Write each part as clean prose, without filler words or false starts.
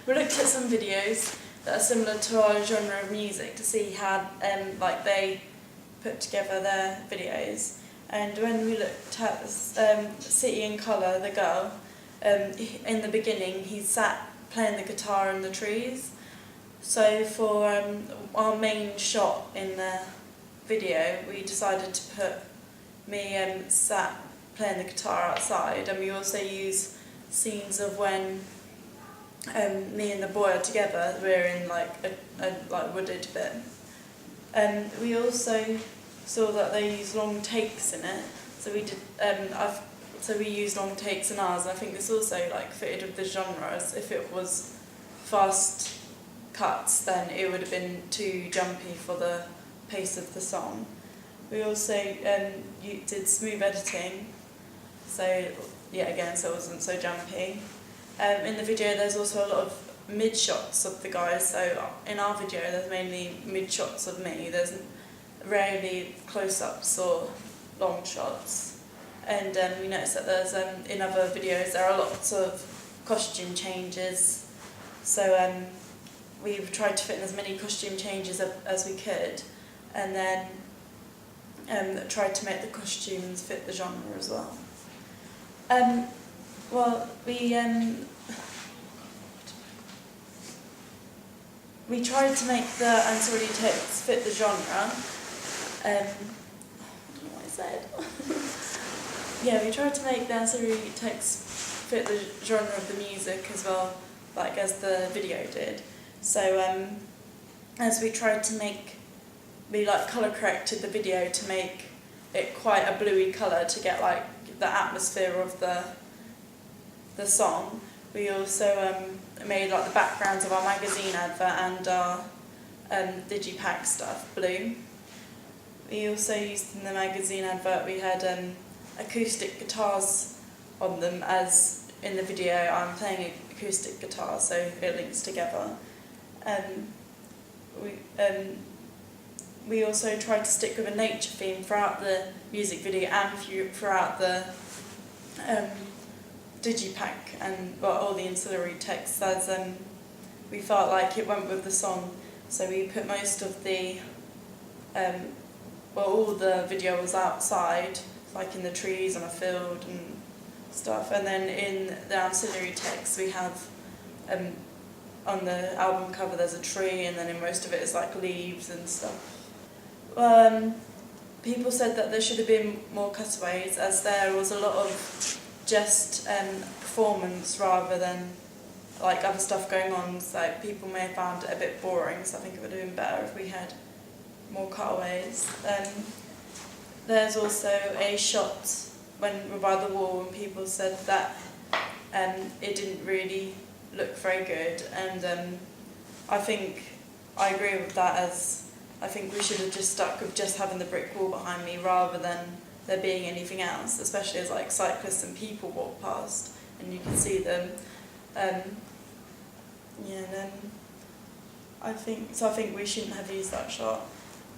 we looked at some videos that are similar to our genre of music to see how like they put together their videos. And when we looked at City in Colour, the girl, in the beginning he sat playing the guitar in the trees. So for our main shot in the video, we decided to put me sat playing the guitar outside, and we also use scenes of when me and the boy are together. We're in like a like wooded bit. We also saw that they use long takes in it, so we did. So we used long takes in ours, and I think this also like fitted with the genre. As if it was fast cuts, then it would have been too jumpy for the pace of the song. We also did smooth editing, so yeah, again, so it wasn't so jumpy. In the video, there's also a lot of mid shots of the guys. So in our video, there's mainly mid shots of me. There's rarely close-ups or long shots. And we noticed that there's in other videos there are lots of costume changes. So we tried to fit in as many costume changes as we could, and then tried to make the costumes fit the genre as well. Well, we tried to make the ancillary texts fit the genre. I don't know what I said. Yeah, we tried to make the ancillary texts fit the genre of the music as well, like as the video did. So as we tried to we colour corrected the video to make it quite a bluey colour to get like the atmosphere of the song. We also made like the backgrounds of our magazine advert and our digipack stuff blue. We also used in the magazine advert, we had acoustic guitars on them, as in the video I'm playing an acoustic guitar, so it links together. We also tried to stick with a nature theme throughout the music video and throughout the digipack and all the ancillary texts, as we felt like it went with the song. So we put most of the all the video was outside, like in the trees on a field and stuff, and then in the ancillary text we have on the album cover there's a tree, and then in most of it is like leaves and stuff. People said that there should have been more cutaways, as there was a lot of just performance rather than like other stuff going on, so people may have found it a bit boring, so I think it would have been better if we had more cutaways. There's also a shot when we're by the wall, and people said that it didn't really look very good, and I think I agree with that, as I think we should have just stuck with just having the brick wall behind me rather than there being anything else, especially as like cyclists and people walk past and you can see them. I think we shouldn't have used that shot.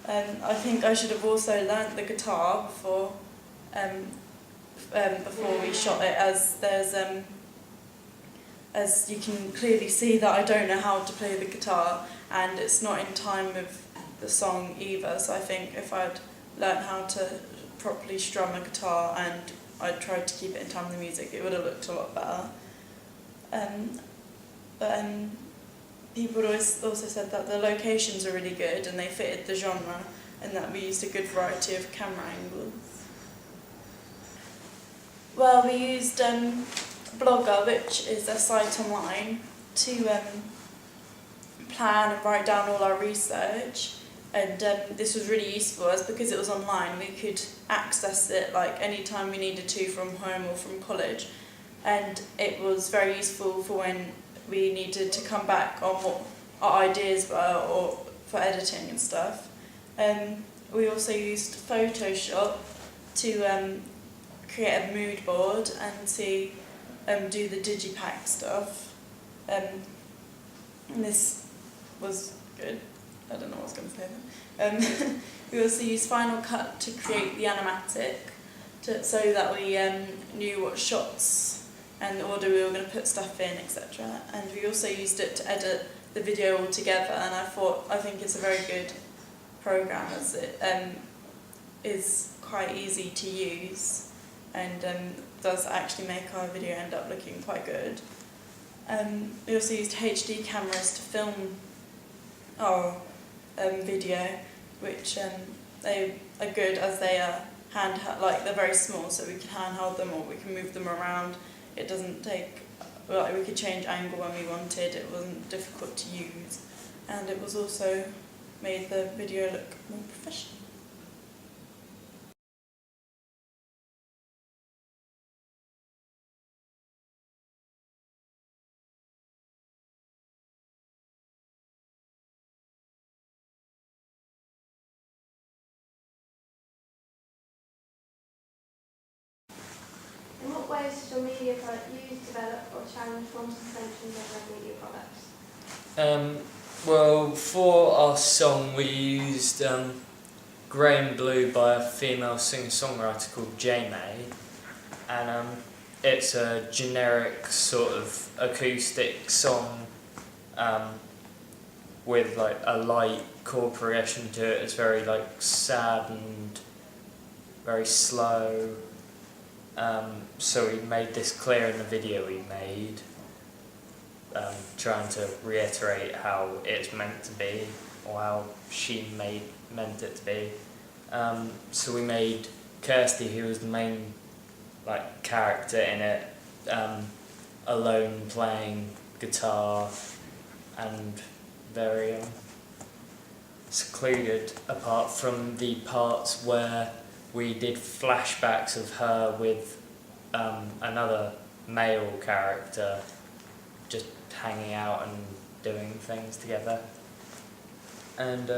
I think I should have also learnt the guitar before we shot it, as there's as you can clearly see that I don't know how to play the guitar, and it's not in time with the song either. So I think if I'd learnt how to properly strum a guitar and I tried to keep it in time with the music, it would have looked a lot better. People also said that the locations are really good and they fitted the genre, and that we used a good variety of camera angles. Well, we used Blogger, which is a site online, to plan and write down all our research. And this was really useful, as because it was online we could access it like any time we needed to from home or from college, and it was very useful for when we needed to come back on what our ideas were or for editing and stuff. We also used Photoshop to create a mood board and to do the digipack stuff, and this was good. I don't know what I was going to say then. We also used Final Cut to create the animatic, so that we knew what shots and the order we were going to put stuff in, etc. And we also used it to edit the video all together, and I think it's a very good program as it is quite easy to use and does actually make our video end up looking quite good. We also used HD cameras to film our video, which they are good as they are they're very small, so we can handheld them or we can move them around. It doesn't take, we could change angle when we wanted. It wasn't difficult to use, and it was also made the video look more professional. In what ways did your media product use, develop or challenge forms and conventions of web media products? Well, for our song we used Grey and Blue by a female singer-songwriter called J-May, and it's a generic sort of acoustic song with like a light chord progression to it. It's very like sad and very slow. So we made this clear in the video we made, trying to reiterate how it's meant to be, or how she meant it to be. So we made Kirsty, who was the main character in it, alone playing guitar and very secluded, apart from the parts where we did flashbacks of her with another male character just hanging out and doing things together. And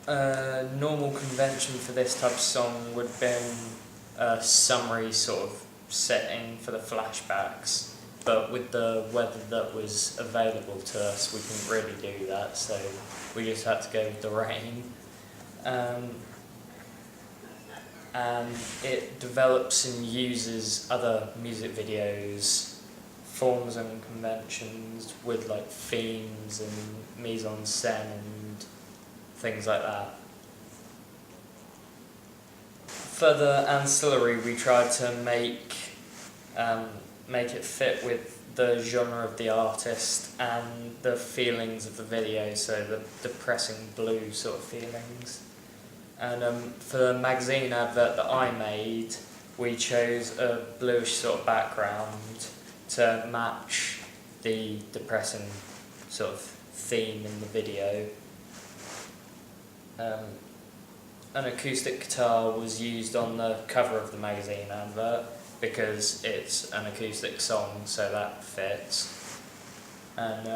a normal convention for this type of song would have been a summary sort of setting for the flashbacks, but with the weather that was available to us we couldn't really do that, so we just had to go with the rain. And it develops and uses other music videos, forms and conventions with themes and mise en scène and things like that. For the ancillary, we tried to make it fit with the genre of the artist and the feelings of the video, so the depressing blue sort of feelings. And for the magazine advert that I made, we chose a bluish sort of background to match the depressing sort of theme in the video. An acoustic guitar was used on the cover of the magazine advert because it's an acoustic song, so that fits. And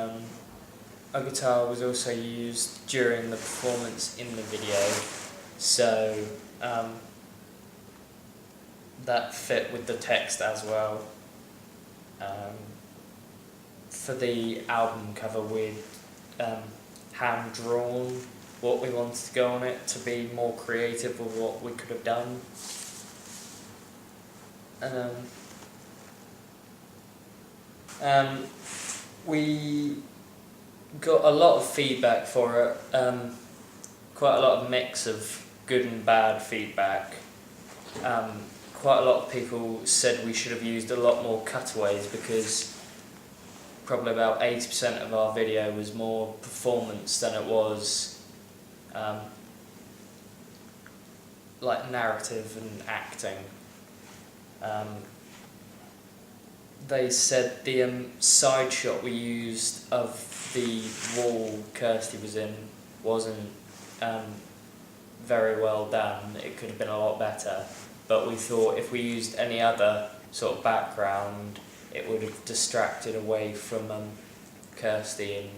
a guitar was also used during the performance in the video, so that fit with the text as well. For the album cover, we'd hand-drawn what we wanted to go on it to be more creative with what we could have done. We got a lot of feedback for it, quite a lot of mix of good and bad feedback. Quite a lot of people said we should have used a lot more cutaways because probably about 80% of our video was more performance than it was narrative and acting. They said the side shot we used of the wall Kirsty was in wasn't very well done. It could have been a lot better, but we thought if we used any other sort of background it would have distracted away from Kirsty and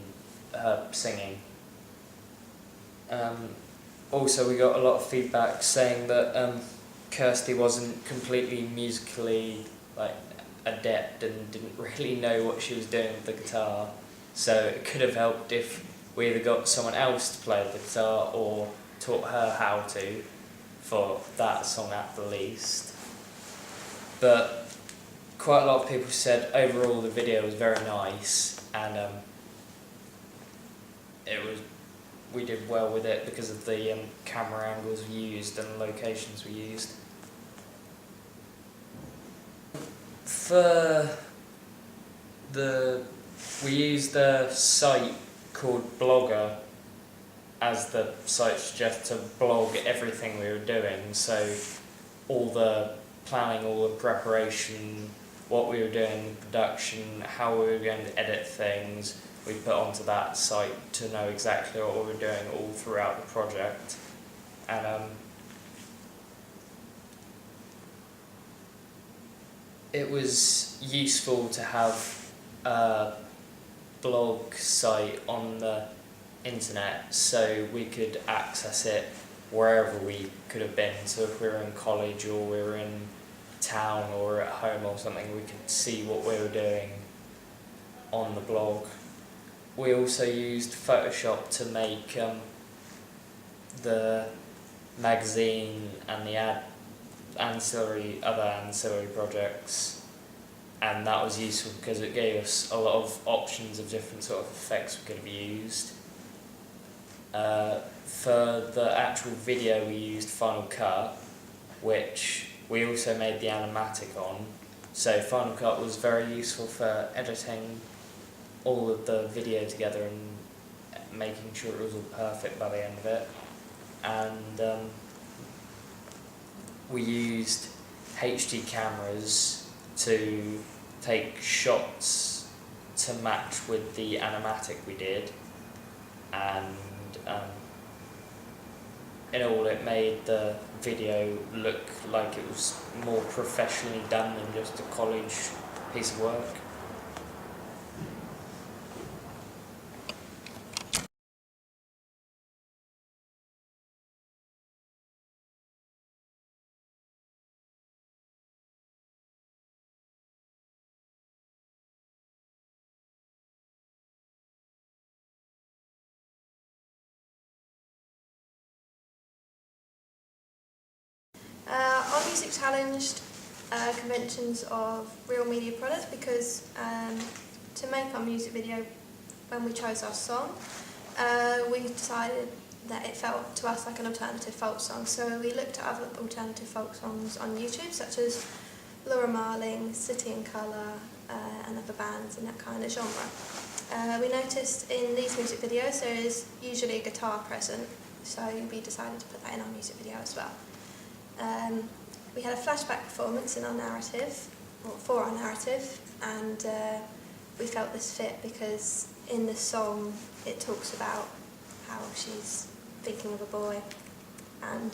her singing. Also we got a lot of feedback saying that Kirsty wasn't completely musically adept and didn't really know what she was doing with the guitar, so it could have helped if we either got someone else to play the guitar or taught her how to for that song at the least. But quite a lot of people said overall the video was very nice, and we did well with it because of the camera angles we used and locations we used. We used a site called Blogger as the site suggests to blog everything we were doing, so all the planning, all the preparation, what we were doing in production, how we were going to edit things, we put onto that site to know exactly what we were doing all throughout the project. And it was useful to have a blog site on the internet so we could access it wherever we could have been. So if we were in college or we were in town or at home or something, we could see what we were doing on the blog. We also used Photoshop to make the magazine and the other ancillary projects, and that was useful because it gave us a lot of options of different sort of effects we could have used. For the actual video we used Final Cut, which we also made the animatic on, so Final Cut was very useful for editing all of the video together and making sure it was all perfect by the end of it. And we used HD cameras to take shots to match with the animatic we did, and in all it made the video look like it was more professionally done than just a college piece of work. Our music challenged conventions of real media products because to make our music video, when we chose our song, we decided that it felt to us like an alternative folk song. So we looked at other alternative folk songs on YouTube, such as Laura Marling, City and Colour, and other bands in that kind of genre. We noticed in these music videos there is usually a guitar present, so we decided to put that in our music video as well. We had a flashback performance in our narrative, or for our narrative, and we felt this fit because in the song it talks about how she's thinking of a boy, and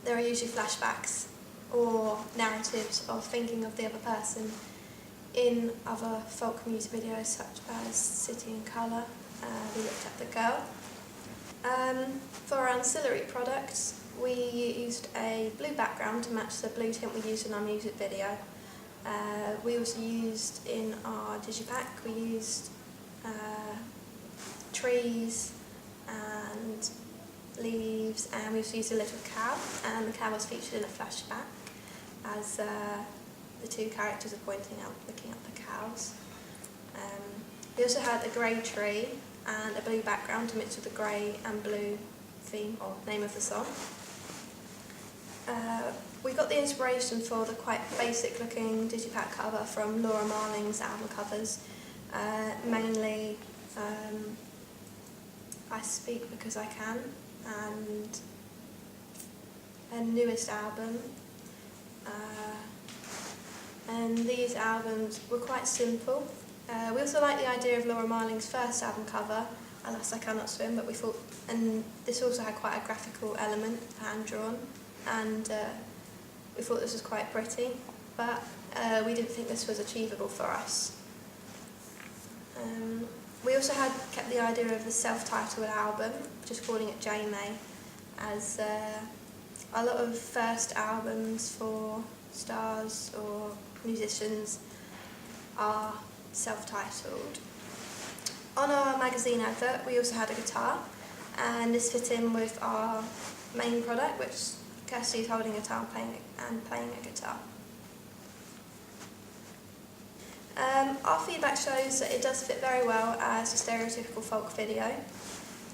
there are usually flashbacks or narratives of thinking of the other person in other folk music videos such as City and Colour. We looked at The Girl. For our ancillary products, we used a blue background to match the blue tint we used in our music video. We also used in our digipack, we used trees and leaves, and we also used a little cow, and the cow was featured in a flashback as the two characters are pointing out, looking at the cows. We also had a grey tree and a blue background to mix with the grey and blue theme or name of the song. We got the inspiration for the quite basic looking digipack cover from Laura Marling's album covers, mainly I Speak Because I Can and her newest album. And these albums were quite simple. We also liked the idea of Laura Marling's first album cover, Alas I Cannot Swim, but we thought, and this also had quite a graphical element, hand drawn, and we thought this was quite pretty, but we didn't think this was achievable for us. We also kept the idea of the self-titled album, just calling it J-May, as a lot of first albums for stars or musicians are self-titled. On our magazine advert we also had a guitar, and this fit in with our main product, which Kirsty is holding a guitar and playing a guitar. Our feedback shows that it does fit very well as a stereotypical folk video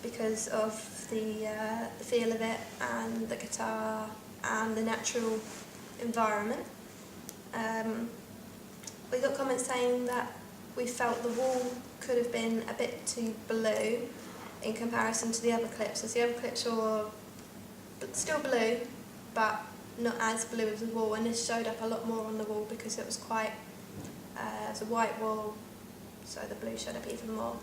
because of the feel of it and the guitar and the natural environment. We got comments saying that we felt the wall could have been a bit too blue in comparison to the other clips, as the other clips were still blue but not as blue as the wall, and this showed up a lot more on the wall because it was quite it's a white wall, so the blue showed up even more.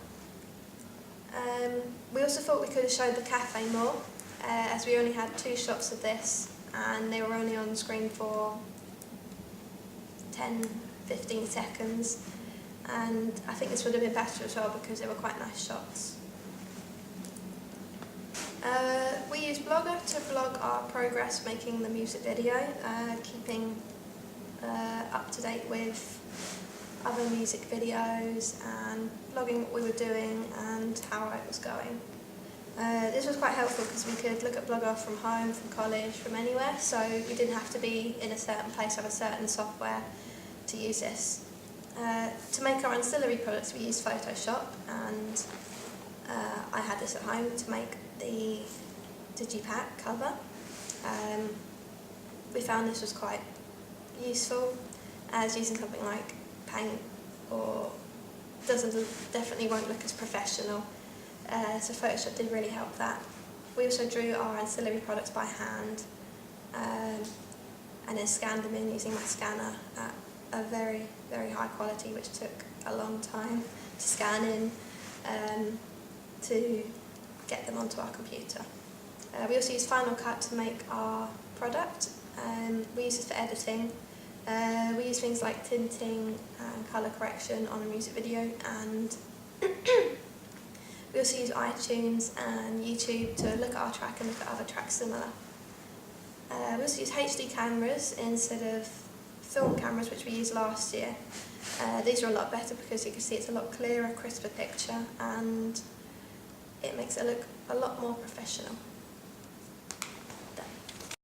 We also thought we could have showed the cafe more, as we only had 2 shots of this and they were only on screen for 10-15 seconds, and I think this would have been better as well because they were quite nice shots. We used Blogger to blog our progress making the music video, keeping up to date with other music videos and blogging what we were doing and how it was going. This was quite helpful because we could look at Blogger from home, from college, from anywhere, so we didn't have to be in a certain place or a certain software to use this. To make our ancillary products we used Photoshop, and I had this at home to make the digipack cover. We found this was quite useful, as using something like paint or definitely won't look as professional, so Photoshop did really help that. We also drew our ancillary products by hand and then scanned them in using my scanner at a very, very high quality, which took a long time to scan in to get them onto our computer. We also used Final Cut to make our product. We use this for editing. We use things like tinting and colour correction on a music video, and we also use iTunes and YouTube to look at our track and look at other tracks similar. We also use HD cameras instead of film cameras, which we used last year. These are a lot better because you can see it's a lot clearer, crisper picture, and it makes it look a lot more professional.